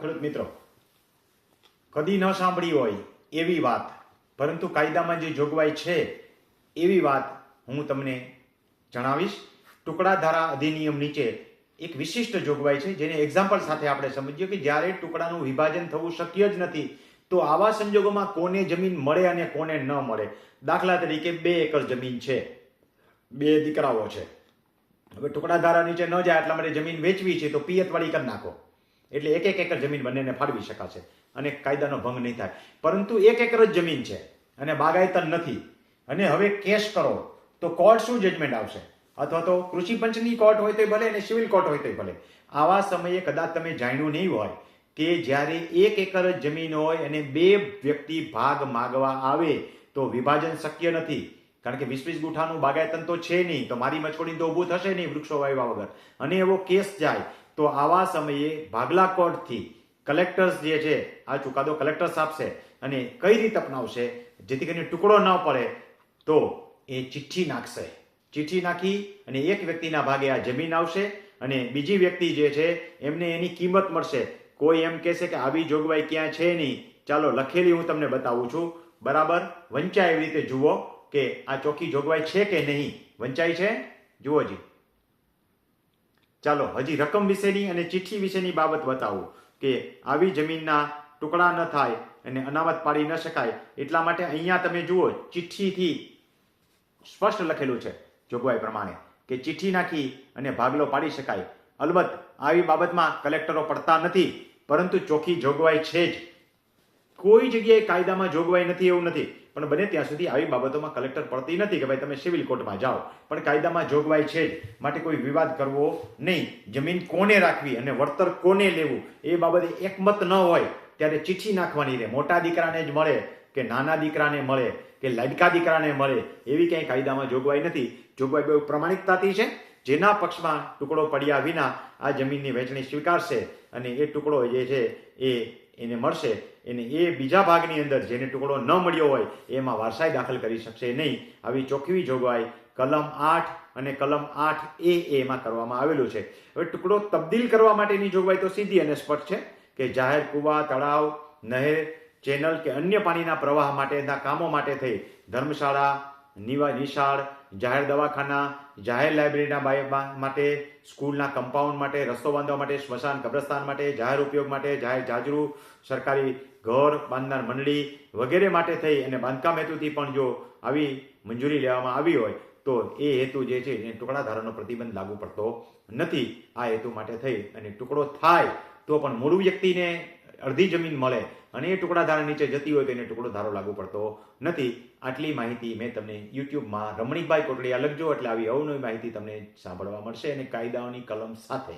ખેડૂત મિત્રો, કદી ન સાંભળી હોય એવી વાત, પરંતુ કાયદામાં જે જોગવાઈ છે એવી વાત હું તમને જણાવીશ. ટુકડા ધારા અધિનિયમ નીચે એક વિશિષ્ટ જોગવાઈ છે, જેને એક્ઝામ્પલ સાથે આપણે સમજીએ કે જ્યારે ટુકડાનું વિભાજન થવું શક્ય જ નથી, તો આવા સંજોગોમાં કોને જમીન મળે અને કોને ન મળે. દાખલા તરીકે 2 એકર જમીન છે, 2 દીકરાઓ છે. હવે ટુકડા ધારા નીચે ન જાય એટલા માટે જમીન વેચવી છે, તો પિયતવાળી કરી નાખો, એટલે 1 એકર જમીન બંનેને ફાળવી શકાશે અને કાયદાનો ભંગ નહીં થાય. પરંતુ 1 એકર જ જમીન છે અને બાગાયતર નથી, અને હવે કેસ કરો તો કોર્ટ શું જજમેન્ટ આવશે? અથવા તો કૃષિ પંચની કોર્ટ હોય તો ભલે અને સિવિલ કોર્ટ હોય તો ભલે. આવા સમયે કદાચ તમે જાણ્યું નહીં હોય કે જ્યારે 1 એકર જ જમીન હોય અને 2 વ્યક્તિ ભાગ માગવા આવે તો વિભાજન શક્ય નથી, કારણ કે 20-20 ગુઠાનું બાગાયતન તો છે નહીં, તો મારી મચકોડી તો ઊભું થશે નહીં વૃક્ષો વાવ્યા વગર. અને એવો કેસ જાય તો આવા સમયે ભાગલા કોર્ટથી કલેક્ટર્સ જે છે આ ચુકાદો કલેક્ટર્સ આપશે અને કઈ રીતે અપનાવશે જેથી કરીને ટુકડો ન પડે, તો એ ચિઠ્ઠી નાખશે. ચિઠ્ઠી નાખી અને એક વ્યક્તિના ભાગે આ જમીન આવશે અને બીજી વ્યક્તિ જે છે એમને એની કિંમત મળશે. કોઈ એમ કહેશે કે આવી જોગવાઈ ક્યાં છે નહીં, ચાલો લખેલી હું તમને બતાવું છું, બરાબર વંચાય એવી રીતે જુઓ કે આ ચોખ્ખી જોગવાઈ છે કે નહીં. વંચાય છે, જુઓ જી. ચાલો હજી રકમ વિશેની અને ચિઠ્ઠી વિશેની બાબત બતાવું કે આવી જમીનના ટુકડા ન થાય અને અનામત પાડી ન શકાય, એટલા માટે અહીંયા તમે જુઓ ચિઠ્ઠીથી સ્પષ્ટ લખેલું છે જોગવાઈ પ્રમાણે કે ચિઠ્ઠી નાખી અને ભાગલો પાડી શકાય. અલબત્ત આવી બાબતમાં કલેક્ટરો પડતા નથી, પરંતુ ચોખ્ખી જોગવાઈ છે જ. કોઈ જગ્યાએ કાયદામાં જોગવાઈ નથી એવું નથી, પણ બને ત્યાં સુધી આવી બાબતોમાં કલેક્ટર પડતી નથી કે ભાઈ તમે સિવિલ કોર્ટમાં જાઓ, પણ કાયદામાં જોગવાઈ છે જ. માટે કોઈ વિવાદ કરવો નહીં. જમીન કોને રાખવી અને વળતર કોને લેવું એ બાબતે એકમત ન હોય ત્યારે ચિઠ્ઠી નાખવાની રહે. મોટા દીકરાને જ મળે કે નાના દીકરાને મળે કે લાડકા દીકરાને મળે એવી ક્યાંય કાયદામાં જોગવાઈ નથી. જોગવાઈ બહુ પ્રમાણિકતાથી છે. જેના પક્ષમાં ટુકડો પડ્યા વિના આ જમીનની વહેંચણી સ્વીકારશે અને એ ટુકડો જે છે એને મળશે, એને એ બીજા ભાગની અંદર જેને ટુકડો ન મળ્યો હોય એમાં વારસાઈ દાખલ કરી શકશે નહીં. આવી ચોખ્ખી જોગવાઈ કલમ 8 અને કલમ 8A એમાં કરવામાં આવેલું છે. હવે ટુકડો તબદીલ કરવા માટેની જોગવાઈ તો સીધી અને સ્પષ્ટ છે કે જાહેર કુવા, તળાવ, નહેર, ચેનલ કે અન્ય પાણીના પ્રવાહ માટેના કામો માટે થઈ ધર્મશાળા, નિશાળ, જાહેર દવાખાના, જાહેર લાઇબ્રેરીના માટે, સ્કૂલના કમ્પાઉન્ડ માટે, રસ્તો બાંધવા માટે, સ્મશાન કબ્રસ્તાન માટે, જાહેર ઉપયોગ માટે, જાહેર જાજરૂ, સરકારી ઘર બાંધનાર મંડળી વગેરે માટે થઈ અને બાંધકામ હેતુથી પણ જો આવી મંજૂરી લેવામાં આવી હોય તો એ હેતુ જે છે એ ટુકડા ધારાનો પ્રતિબંધ લાગુ પડતો નથી. આ હેતુ માટે થઈ અને ટુકડો થાય તો પણ મૂળ વ્યક્તિને અડધી જમીન મળે અને એ ટુકડા ધારા નીચે જતી હોય તો એને ટુકડો ધારો લાગુ પડતો નથી. આટલી માહિતી મેં તમને યુટ્યુબમાં રમણીકભાઈ કોટડિયા લખજો એટલે આવી અવનવી માહિતી તમને સાંભળવા મળશે અને કાયદાઓની કલમ સાથે.